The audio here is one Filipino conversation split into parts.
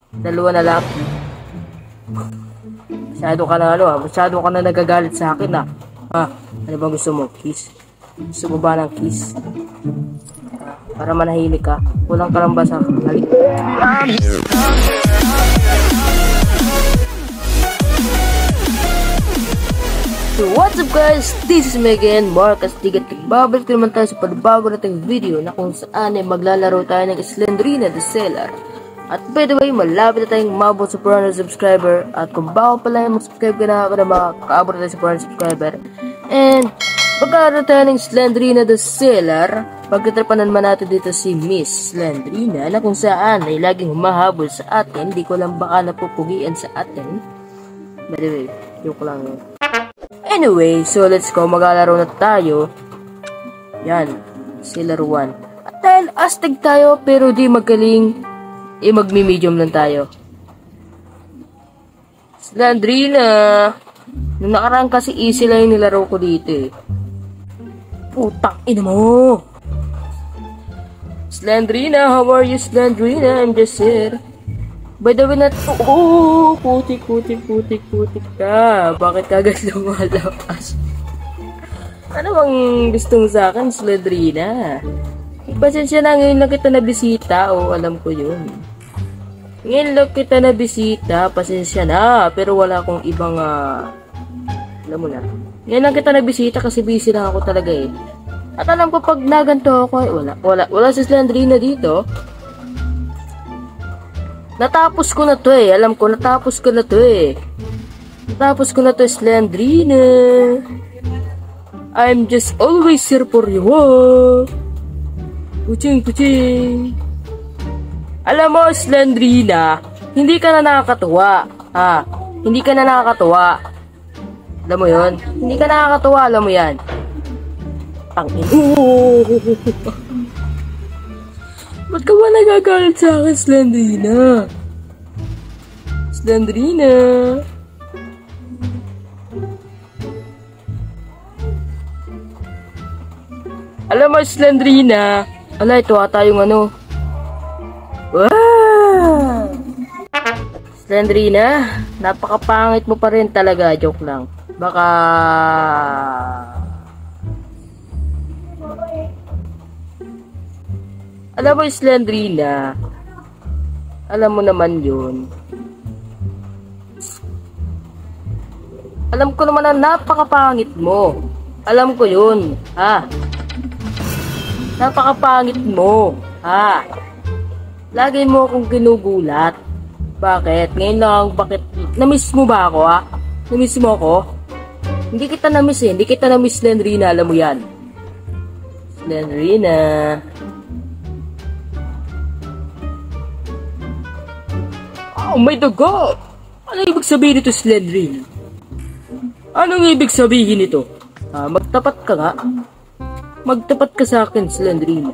Dalawa na lang. Masyado ka na masyado ka na nagagalit sa akin Ha? Ano bang gusto mo? Kiss? Gusto mo ba ng kiss? Para manahimik ka. Kulang ka lang ba sa halik? So what's up guys? This is me again, Mark Astigat. Babalik naman tayo sa pagbago nating video na kung saan ay maglalaro tayo ng Slendrina the Seller. At by the way, malapit na tayong mabot sa 400 subscriber. At kung bago pala yung mag-subscribe ka na makakaabot na tayo sa 400 subscriber. And pagkaroon tayo ng Slendrina the Seller, pagkatrapanan naman natin dito si Miss Slendrina na kung saan ay laging humahabol sa atin. Hindi ko lang baka napupugian sa atin. By the way, joke lang yun. Anyway, so let's go, maglalaro na tayo. Yan, Seller 1. At dahil Aztec tayo pero di magaling, magmi-medium lang tayo. Slendrina, nung nakaraan kasi easy lang yung nilaro ko dito Putang ina mo. Slendrina, how are you Slendrina? I'm just here. By the way, putik ka. Bakit kagad lumalapas? Ano bang gusto mo sa akin, Slendrina? Pasensya na, ngayon lang kita nabisita. Alam ko yun. Ngayon lang kita nabisita, pasensya na. Pero wala akong ibang, alam mo na. Ngayon lang kita nabisita kasi busy lang ako talaga At alam ko pag naganto ako, wala si Slendrina dito. Natapos ko na to Alam ko, natapos ko na to Natapos ko na to, Slendrina. I'm just always here for you. Kuching. Alam mo, Slendrina, hindi ka na nakakatuwa. Hindi ka na nakakatuwa. Alam mo yun? Hindi ka nakakatuwa, alam mo yan. Ba't ka ba nagagalit sa akin, Slendrina? Slendrina. Alam mo, Slendrina. Ito ata yung Wow! Slendrina, napakapangit mo pa rin talaga. Joke lang. Baka... Alam mo, Slendrina, alam mo naman yun. Alam ko naman na napakapangit mo. Alam ko yun, Napakapangit mo, Lagi mo akong ginugulat. Bakit? Ngayon lang, bakit? Namiss mo ba ako, Namiss mo ako? Hindi kita namiss, Hindi kita namiss, Slendrina, alam mo yan. Slendrina. Oh my God! Ano ibig sabihin nito, Slendrina? Anong ibig sabihin nito? Magtapat ka nga. Magtapat ka sa akin, Slendrina.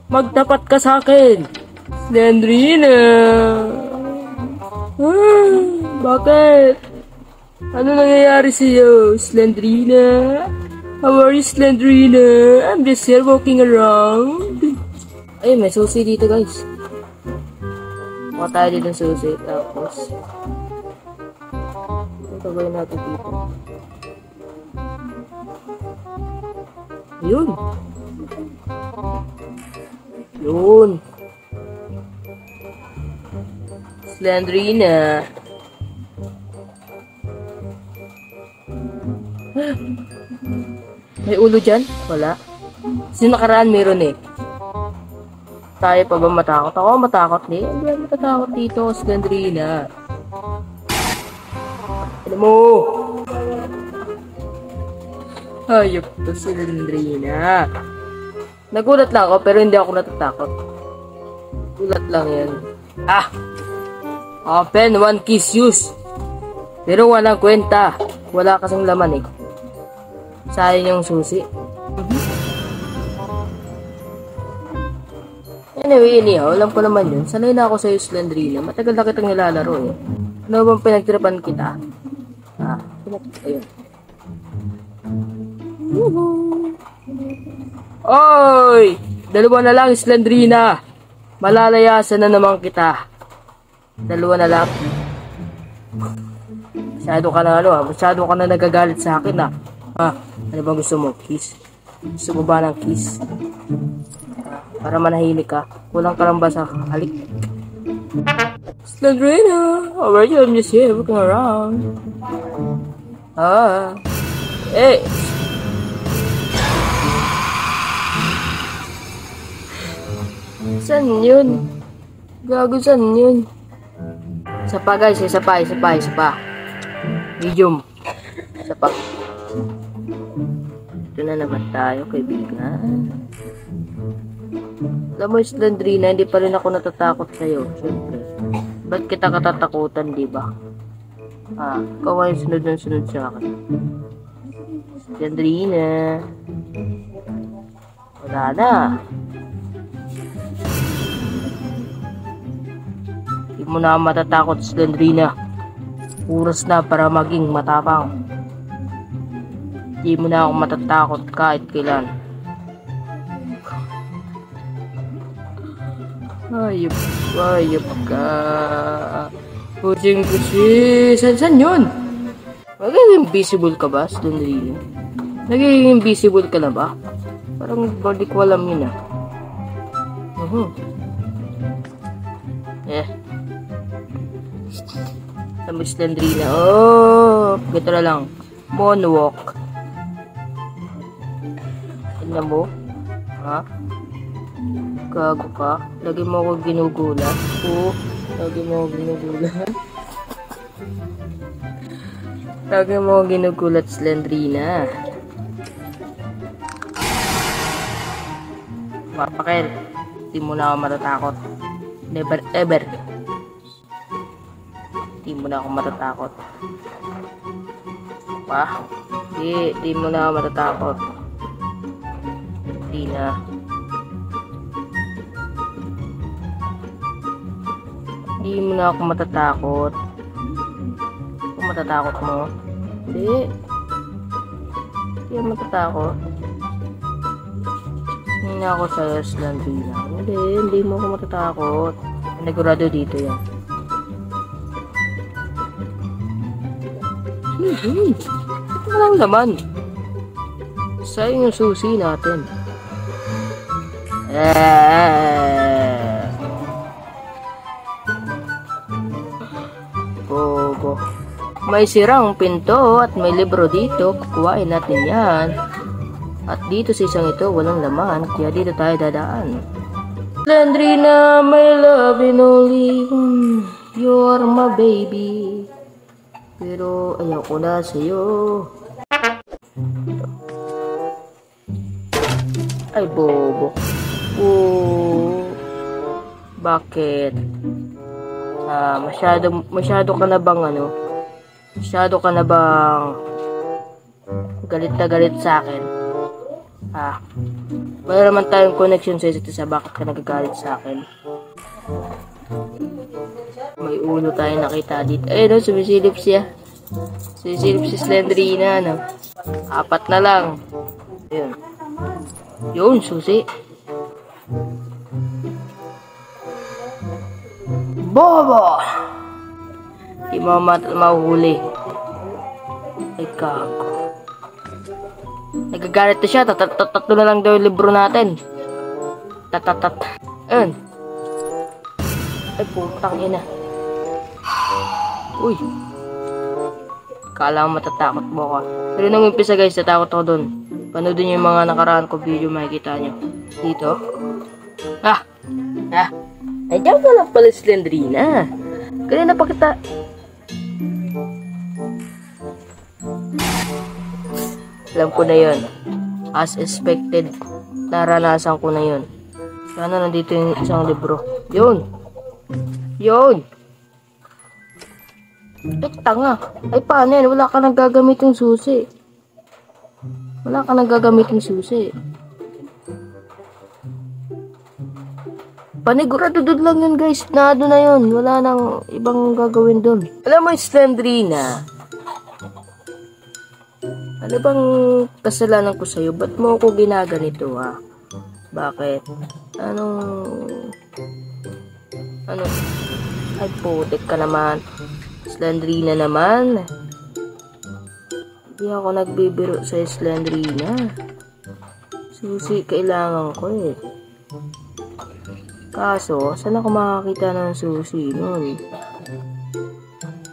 Magtapat ka sa akin, Slendrina. Bakit? Ano nangyayari sa'yo, Slendrina? How are you, Slendrina? I'm just here walking around. Ay, may susi dito, guys. Maka tayo dito ng susi. Tapos ito gawin natin dito. Yun. Slendrina. May ulo dyan? Wala. Kasi nakaraan meron Tayo pa ba matakot? Ako matakot Hindi ako matatakot dito, Slendrina. Alam mo. Hayop to, Slendrina. Nagulat lang ako pero hindi ako natatakot. Gulat lang yan. Open, one kiss use. Pero walang kwenta. Wala kasing laman Sayang yung susi. Anyway, alam ko naman yun. Sanay na ako sa'yo, Slendrina. Matagal na kitang nilalaro Ano bang pinagtripan kita? Ayun. Oy! Dalawa na lang, Slendrina. Malalayasan na naman kita. Dalawa na lang. Masyado ka na masyado ka na nagagalit sa akin Ano bang gusto mo? Kiss? Gusto mo ba ng kiss? Para manahimik ka. Kulang ka lang ba sa halik? Slendrina! How are you? I'm just here looking around. Eh! Saan yun? Gago, saan yun? Isa pa guys, isa pa. Medium. Isa pa. Ito na naman tayo, kaibigan. Alam mo, Slendrina, hindi pa rin ako natatakot sa'yo. Siyempre. Ba't kita katatakutan, diba? Ikaw ay sunod sa akin. Slendrina. Wala na. Hindi mo na matatakot, Slendrina. Oras na para maging matapang. Hindi mo na ako matatakot kahit kailan. Ayop ka. Kusi. Saan yun? Naging invisible ka ba, Slendrina? Naging invisible ka na ba? Parang balik ko alam yun Sabi Slendrina. Gito na lang. Moonwalk. Tignan mo. Gago ka. Lagi mo ako ginugulat. Lagi mo ako ginugulat. Lagi mo ako ginugulat, Slendrina. Mapakil. Hindi mo na ako matatakot. Never ever. Hindi mo na ako matatakot. Hindi mo na ako matatakot. Hindi na. Hindi mo na ako matatakot. Kung matatakot mo? Hindi. Hindi ako matatakot. Hindi na ako sa Slendrina. Hindi mo ako matatakot. Nagurado dito yan. Ito lang naman. Sayang yung susi natin. Bobo. May sirang pinto at may libro dito. Kukuhain natin yan. At dito sa isang ito, walang laman. Kaya dito tayo dadaan. Slendrina, my love and only one. You're my baby. Pero ayaw ko na sa'yo. Ay, bobo. Bakit? Masyado ka na bang Masyado ka na bang galit na galit sa akin? Wala naman tayong connection sa isa't isa. Bakit ka nagagalit sa akin? May ulo tayo nakita dito. Ayun, sumisilip siya. Sumisilip si Slendrina, 4 na lang. Ayun. Yun, susi. Bobo! Di mo mahuhuli. Ay, kago. Nagagalit na siya. Tatlo na lang daw yung libro natin. Ayun. Ay, putang ina. Uy. Kala mo matatakot mo ka. Pero nung umpisa guys, natakot ako dun. Panoodin nyo yung mga nakaraan ko video, makikita nyo. Dito. Ay, diyan ka lang pala, Slendrina. Kanina pa kita. Alam ko na yun. As expected, naranasan ko na yun. Sana nandito yung isang libro. Yun. Tanga. Ay, paano yan? Wala ka nang gagamit yung susi. Panigurado doon lang yun guys. Nado na yun. Wala nang ibang gagawin doon. Alam mo, Slendrina. Ano bang kasalanan ko sa'yo? Ba't mo ako ginaganito Bakit? Ano? Ay, putik ka naman. Slendrina naman. Hindi ako nagbibiro sa Slendrina. Susi, kailangan ko eh. Kaso, saan ako makakita ng susi nun?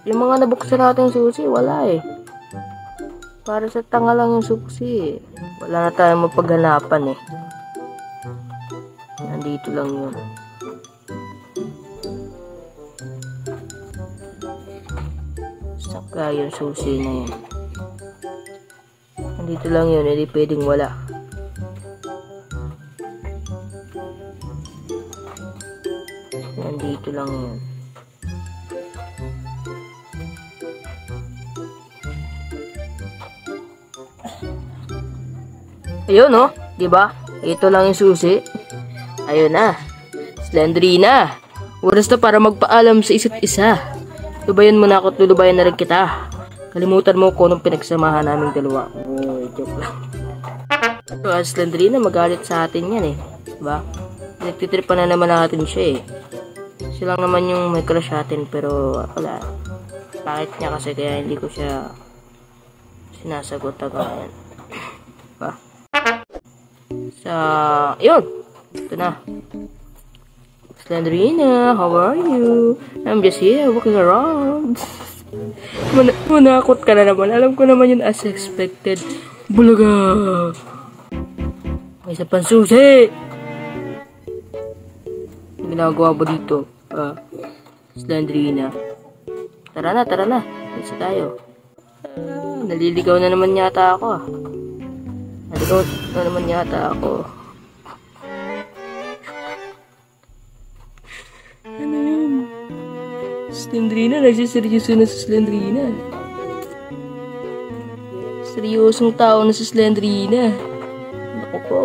Yung mga nabuksan natin susi, wala eh. Para sa tanga lang yung susi eh. Wala na tayong mapaghanapan eh. Nandito lang yun. Saka yung susi na yun. Nandito lang yun, hindi pwedeng wala. Nandito lang yun. Ayun oh, di ba? Ito lang yung susi. Ayun na. Slendrina. Oras na para magpaalam sa isa't isa. Lubayan mo na ako at lulubayan na rin kita. Kalimutan mo kung anong pinagsamahan naming dalawa. Oh, joke lang. So, Slendrina, magalit sa atin yan eh. Diba? Nagtitripan na naman natin siya eh. Siya lang naman yung may crush natin pero wala. Bakit niya kasi kaya hindi ko siya sinasagot agad. Diba? Sa, yun. Ito na. Slendrina, how are you? I'm just here walking around. Manakot ka na naman. Alam ko naman yun as expected. Bulaga. May isa pang susi. Ginagawa ba dito? Slendrina. Tara na, tara na. Isa tayo. Naliligaw na naman yata ako. Naliligaw na naman yata ako. Ano yun? Slendrina, nagsiseryoso na si Slendrina. Seryosong tao na si Slendrina. Naku po.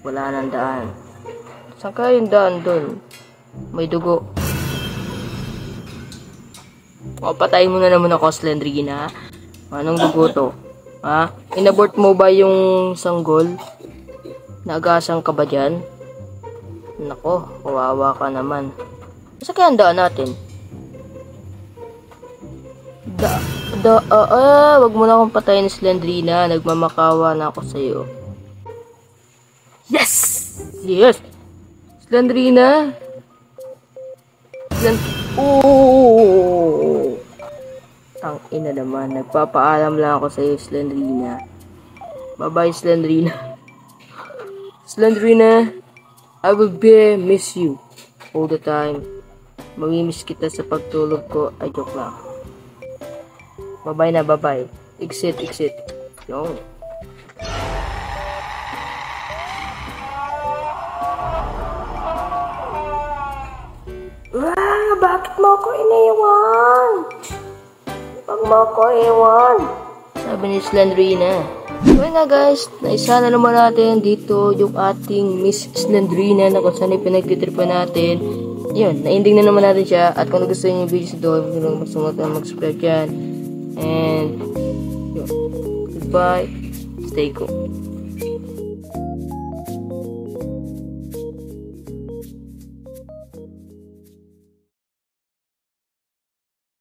Wala nang daan. Saan kaya yung daan dun? May dugo. O, patayin mo na naman ako, Slendrina. Anong dugo to? Ha? Inabort mo ba yung sanggol? Naagasang ka ba dyan? Nako, kawawa ka naman. Saan kaya ang daan natin? Wag mo na akong patayin, Slendrina. Nagmamakawa na ako sa'yo. Yes! Yes! Slendrina! Oh! Tangina naman. Nagpapaalam lang ako sa iyo, Slendrina. Bye-bye, Slendrina. Slendrina, I will miss you all the time. Mamimiss kita sa pagtulog ko. Ay, joke lang. Bye-bye na, bye-bye. Exit, exit. Yung. Bakit mo ako iniwan? Pag mo ako iwan. Sabi ni Slendrina. So nga guys, naisa na naman natin dito yung ating Miss Slendrina na kung saan pinagtitripan natin. Yun, na-ending na naman natin siya. At kung gusto nyo yung video ito, huwag nyo magsumunod na mag-subscribe dyan. And, yun. Goodbye. Stay cool.